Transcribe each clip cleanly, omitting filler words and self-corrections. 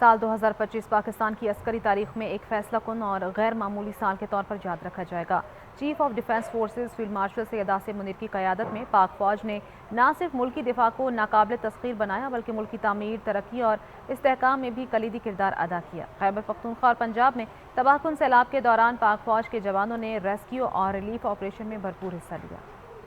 سال 2025 پاکستان کی عسکری تاریخ میں ایک فیصلہ کن اور غیر معمولی سال کے طور پر یاد رکھا جائے گا۔ Chief of defence forces field marshal Syed Asim Munir کی قیادت میں پاک فوج نے نہ صرف ملکی دفاع کو ناقابل تسخیر بنایا بلکہ ملکی تعمیر، ترقی اور استحکام میں بھی کلیدی کردار ادا کیا۔ خیبر پختونخوا اور پنجاب میں تباہ کن سیلاب کے دوران پاک فوج کے جوانوں نے ریسکیو اور ریلیف آپریشن میں بھرپور حصہ لیا۔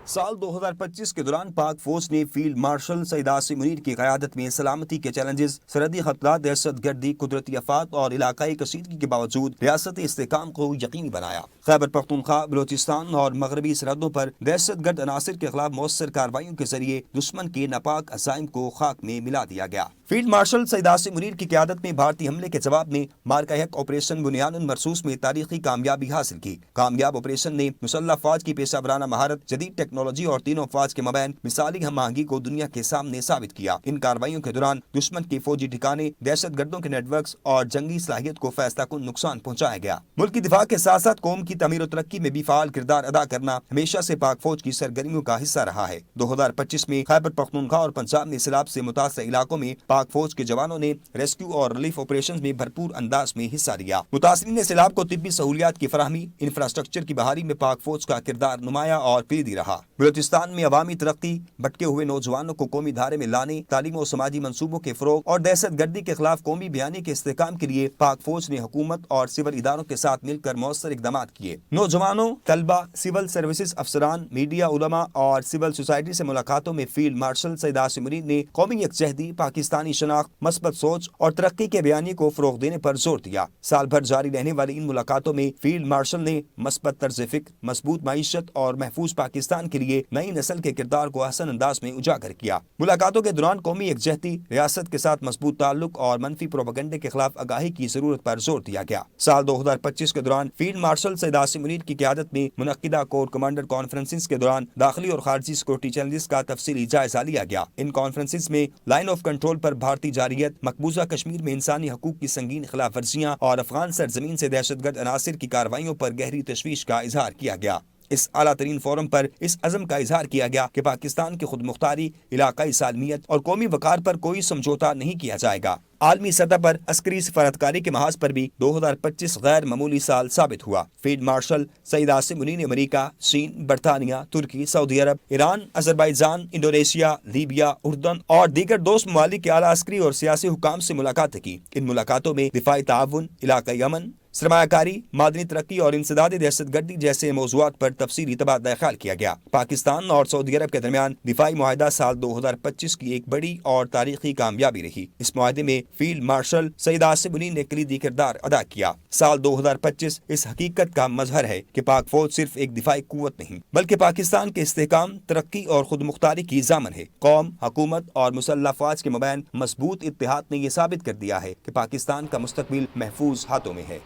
سال 2025 کے دوران پاک فوج نے فیلڈ مارشل سید عاصم منیر کی قیادت میں سلامتی کے چیلنجز، سرحدی خطرات، دہشت گردی، قدرتی آفات اور علاقائی کشیدگی کے باوجود ریاستی استحکام کو یقینی بنایا۔ خیبر پختونخوا، بلوچستان اور مغربی سرحدوں پر دہشت گرد عناصر کے خلاف مؤثر کارروائیوں کے ذریعے دشمن کے ناپاک عزائم کو خاک میں ملا دیا گیا۔ فیلڈ مارشل سید عاصم منیر کی قیادت میں بھارتی حملے کے جواب میں مارکہ حق آپریشن بنیان مرصوص میں تاریخی کامیابی حاصل کی۔ کامیاب آپریشن نے مسلح افواج کی پیشہ ورانہ مہارت، جدید ٹیکنالوجی اور تینوں افواج کے مابین مثالی ہم آہنگی کو دنیا کے سامنے ثابت کیا۔ ان کارروائیوں کے دوران دشمن کے فوجی ٹھکانے، دہشت گردوں کے نیٹ ورکس اور جنگی صلاحیت کو فیصلہ کن نقصان پہنچایا گیا۔ ملک کی دفاع کے ساتھ ساتھ قوم کی تعمیر و ترقی میں بھی فعال کردار ادا کرنا ہمیشہ سے پاک فوج کی سرگرمیوں کا حصہ رہا ہے۔ 2025 میں خیبر پختونخوا اور پنجاب میں سیلاب سے متاثرہ علاقوں میں پاک فوج کے جوانوں نے ریسکیو اور ریلیف آپریشن میں بھرپور انداز میں حصہ لیا۔ متاثرین سیلاب کو طبی سہولیات کی فراہمی، انفراسٹرکچر کی بحالی میں پاک فوج کا کردار نمایاں اور کلیدی رہا۔ بلوچستان میں عوامی ترقی، بھٹکے ہوئے نوجوانوں کو قومی دھارے میں لانے، تعلیم و سماجی منصوبوں کے فروغ اور دہشت گردی کے خلاف قومی بیانی کے استحکام کے لیے پاک فوج نے حکومت اور سول اداروں کے ساتھ مل کر مؤثر اقدامات کیے۔ نوجوانوں، طلبہ، سول سروسز افسران، میڈیا، علماء اور سول سوسائٹی سے ملاقاتوں میں فیلڈ مارشل سید عاصم منیر نے قومی یکجہتی، پاکستانی شناخت، مثبت سوچ اور ترقی کے بیانیے کو فروغ دینے پر زور دیا۔ سال بھر جاری رہنے والی ان ملاقاتوں میں فیلڈ مارشل نے مثبت طرز فکر، مضبوط معیشت اور محفوظ پاکستان کے لیے نئی نسل کے کردار کو حسن انداز میں اجاگر کیا۔ ملاقاتوں کے دوران قومی یکجہتی، ریاست کے ساتھ مضبوط تعلق اور منفی پروپیگنڈے کے خلاف آگاہی کی ضرورت پر زور دیا گیا۔ سال 2025 کے دوران فیلڈ مارشل سید عاصم منیر کی قیادت میں منعقدہ کور کمانڈر کانفرنسز کے دوران داخلی اور خارجی سیکورٹی چیلنجز کا تفصیلی جائزہ لیا گیا۔ ان کانفرنسز میں لائن آف کنٹرول پر بھارتی جارحیت، مقبوضہ کشمیر میں انسانی حقوق کی سنگین خلاف ورزیاں اور افغان سرزمین سے دہشت گرد عناصر کی کارروائیوں پر گہری تشویش کا اظہار کیا گیا۔ اس اعلیٰ ترین فورم پر اس عزم کا اظہار کیا گیا کہ پاکستان کی خود مختاری، علاقائی سالمیت اور قومی وقار پر کوئی سمجھوتہ نہیں کیا جائے گا۔ عالمی سطح پر عسکری سفارتکاری کے محاذ پر بھی 2025 غیر معمولی سال ثابت ہوا۔ فیلڈ مارشل سید عاصم منیر نے امریکہ، چین، برطانیہ، ترکی، سعودی عرب، ایران، آذربائیجان، انڈونیشیا، لیبیا، اردن اور دیگر دوست ممالک کے اعلیٰ عسکری اور سیاسی حکام سے ملاقاتیں کی۔ ان ملاقاتوں میں دفاعی تعاون، علاقائی امن، سرمایہ کاری، معدنی ترقی اور انسداد دہشت گردی جیسے موضوعات پر تفصیلی تبادلہ خیال کیا گیا۔ پاکستان اور سعودی عرب کے درمیان دفاعی معاہدہ سال 2025 کی ایک بڑی اور تاریخی کامیابی رہی۔ اس معاہدے میں فیلڈ مارشل سید عاصم منیر نے کلیدی کردار ادا کیا۔ سال 2025 اس حقیقت کا مظہر ہے کہ پاک فوج صرف ایک دفاعی قوت نہیں بلکہ پاکستان کے استحکام، ترقی اور خود مختاری کی ضامن ہے۔ قوم، حکومت اور مسلح افواج کے مابین مضبوط اتحاد نے یہ ثابت کر دیا ہے کہ پاکستان کا مستقبل محفوظ ہاتھوں میں ہے۔